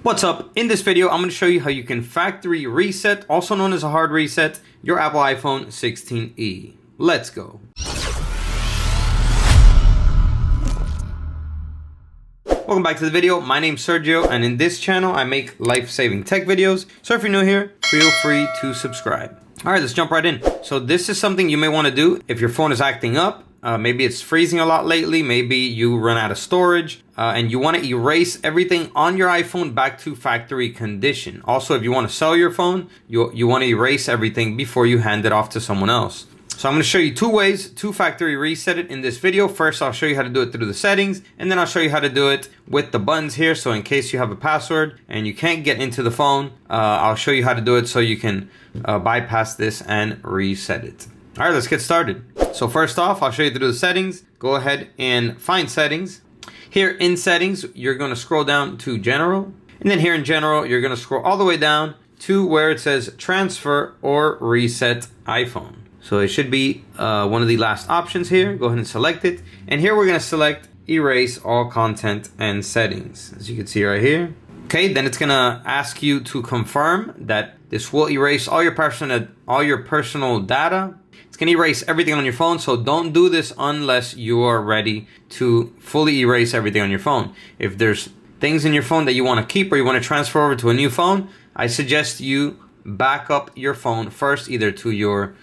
What's up? In this video, I'm going to show you how you can factory reset, also known as a hard reset, your Apple iPhone 16e. Let's go. Welcome back to the video. My name's Sergio, and in this channel, I make life-saving tech videos. So if you're new here, feel free to subscribe. All right, let's jump right in. So this is something you may want to do if your phone is acting up. Maybe it's freezing a lot lately. Maybe you run out of storage and you want to erase everything on your iPhone back to factory condition. Also, if you want to sell your phone, you want to erase everything before you hand it off to someone else. So I'm going to show you two ways to factory reset it in this video. First, I'll show you how to do it through the settings, and then I'll show you how to do it with the buttons here. So in case you have a password and you can't get into the phone, I'll show you how to do it so you can bypass this and reset it. All right, let's get started. So first off, I'll show you through the settings. Go ahead and find settings. Here in settings, you're going to scroll down to general. And then here in general, you're going to scroll all the way down to where it says transfer or reset iPhone. So it should be one of the last options here. Go ahead and select it. And here we're going to select erase all content and settings, as you can see right here. Okay, then it's going to ask you to confirm that this will erase all your personal data. It's going to erase everything on your phone, so don't do this unless you are ready to fully erase everything on your phone. If there's things in your phone that you want to keep or you want to transfer over to a new phone, I suggest you back up your phone first, either to your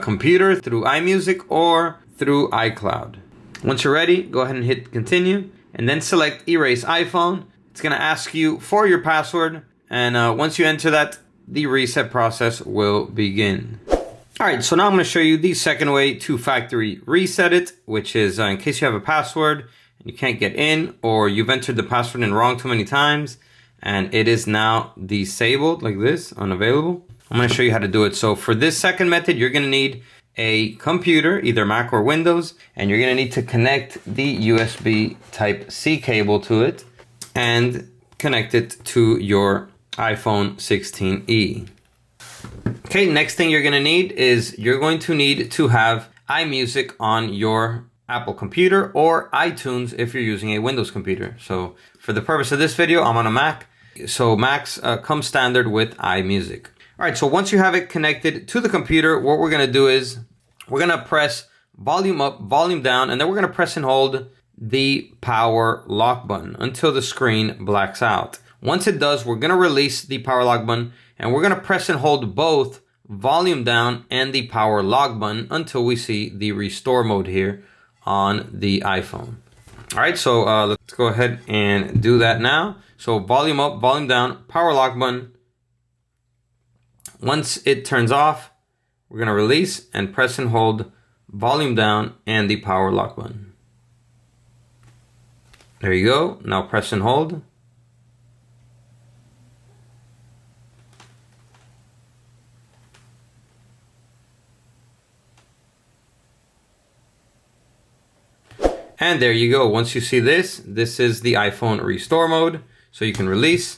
computer through iMusic or through iCloud. Once you're ready, go ahead and hit continue and then select erase iPhone. It's going to ask you for your password, and once you enter that, the reset process will begin. All right, so now I'm going to show you the second way to factory reset it, which is in case you have a password and you can't get in, or you've entered the password in wrong too many times and it is now disabled like this, unavailable. I'm going to show you how to do it. So for this second method, you're going to need a computer, either Mac or Windows, and you're going to need to connect the USB Type-C cable to it and connect it to your iPhone 16e. Okay, next thing you're going to need is you're going to need to have iMusic on your Apple computer or iTunes if you're using a Windows computer. So for the purpose of this video, I'm on a Mac. So Macs come standard with iMusic. All right, so once you have it connected to the computer, what we're going to do is we're going to press volume up, volume down, and then we're going to press and hold the power lock button until the screen blacks out. Once it does, we're going to release the power lock button, and we're going to press and hold both volume down and the power lock button until we see the restore mode here on the iPhone. All right, so let's go ahead and do that now. So volume up, volume down, power lock button. Once it turns off, we're going to release and press and hold volume down and the power lock button. There you go. Now press and hold. And there you go. Once you see this is the iPhone restore mode. So you can release.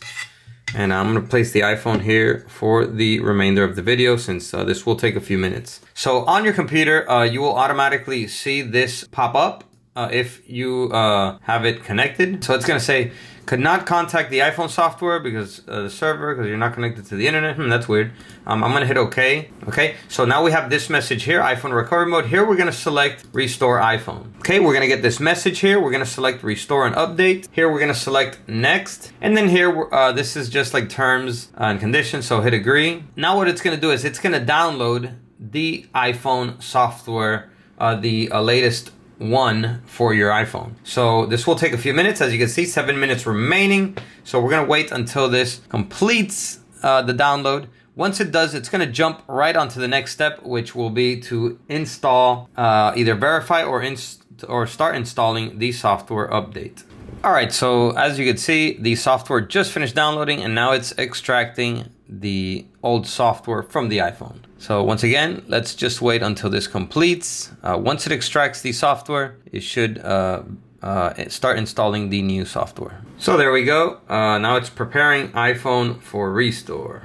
And I'm going to place the iPhone here for the remainder of the video, since this will take a few minutes. So on your computer, you will automatically see this pop up if you have it connected. So it's going to say, could not contact the iPhone software because the server, because you're not connected to the internet. That's weird. I'm going to hit OK. Okay, so now we have this message here, iPhone recovery mode. Here we're going to select restore iPhone. Okay, we're going to get this message here. We're going to select restore and update. Here we're going to select next. And then here, this is just like terms and conditions. So hit agree. Now what it's going to do is it's going to download the iPhone software, the latest one for your iPhone. So this will take a few minutes. As you can see, 7 minutes remaining. So we're going to wait until this completes the download. Once it does, it's going to jump right onto the next step, which will be to install, either verify or start installing the software update. All right, so as you can see, the software just finished downloading and now it's extracting the old software from the iPhone. So once again, let's just wait until this completes. Once it extracts the software, it should start installing the new software. So there we go. Now it's preparing iPhone for restore.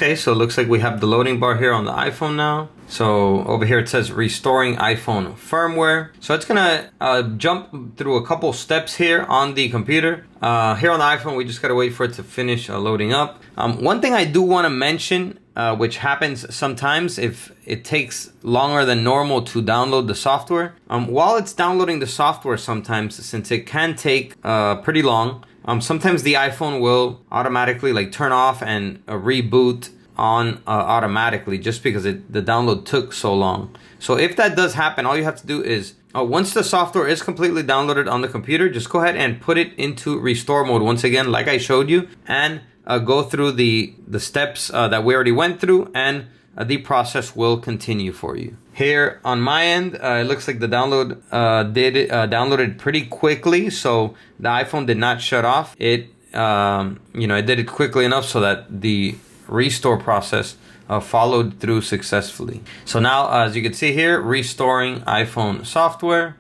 Okay, so it looks like we have the loading bar here on the iPhone now. So over here it says restoring iPhone firmware. So it's gonna jump through a couple steps here on the computer. Here on the iPhone, we just gotta wait for it to finish loading up. One thing I do wanna mention, which happens sometimes if it takes longer than normal to download the software. While it's downloading the software sometimes, since it can take pretty long, sometimes the iPhone will automatically like turn off and reboot on automatically just because the download took so long. So if that does happen, all you have to do is once the software is completely downloaded on the computer, just go ahead and put it into restore mode once again, like I showed you, and go through the steps that we already went through, and the process will continue for you. Here on my end, it looks like the download downloaded pretty quickly, so the iPhone did not shut off. It it did it quickly enough so that the restore process followed through successfully. So now, as you can see here, restoring iPhone software.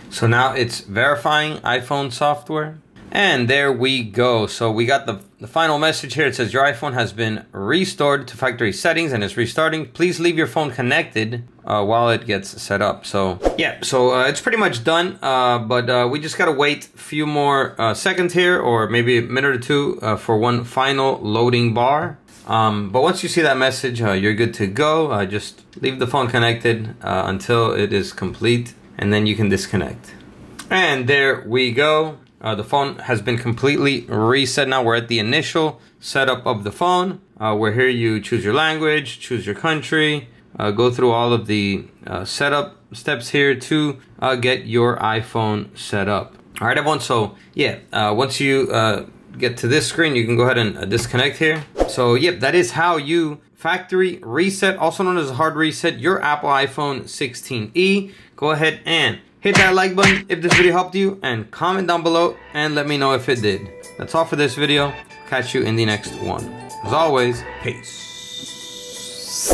So now it's verifying iPhone software. And there we go. So we got the final message here. It says your iPhone has been restored to factory settings and is restarting. Please leave your phone connected while it gets set up. So yeah, so it's pretty much done. But we just gotta wait a few more seconds here, or maybe a minute or two for one final loading bar. But once you see that message, you're good to go. Just leave the phone connected until it is complete, and then you can disconnect. And there we go. The phone has been completely reset. Now we're at the initial setup of the phone, where here you choose your language, choose your country, go through all of the setup steps here to get your iPhone set up. All right, everyone. So yeah, once you get to this screen, you can go ahead and disconnect here. So yep, that is how you factory reset, also known as a hard reset, your Apple iPhone 16e. Go ahead and hit that like button if this video helped you, and comment down below and let me know if it did. That's all for this video. Catch you in the next one. As always, peace.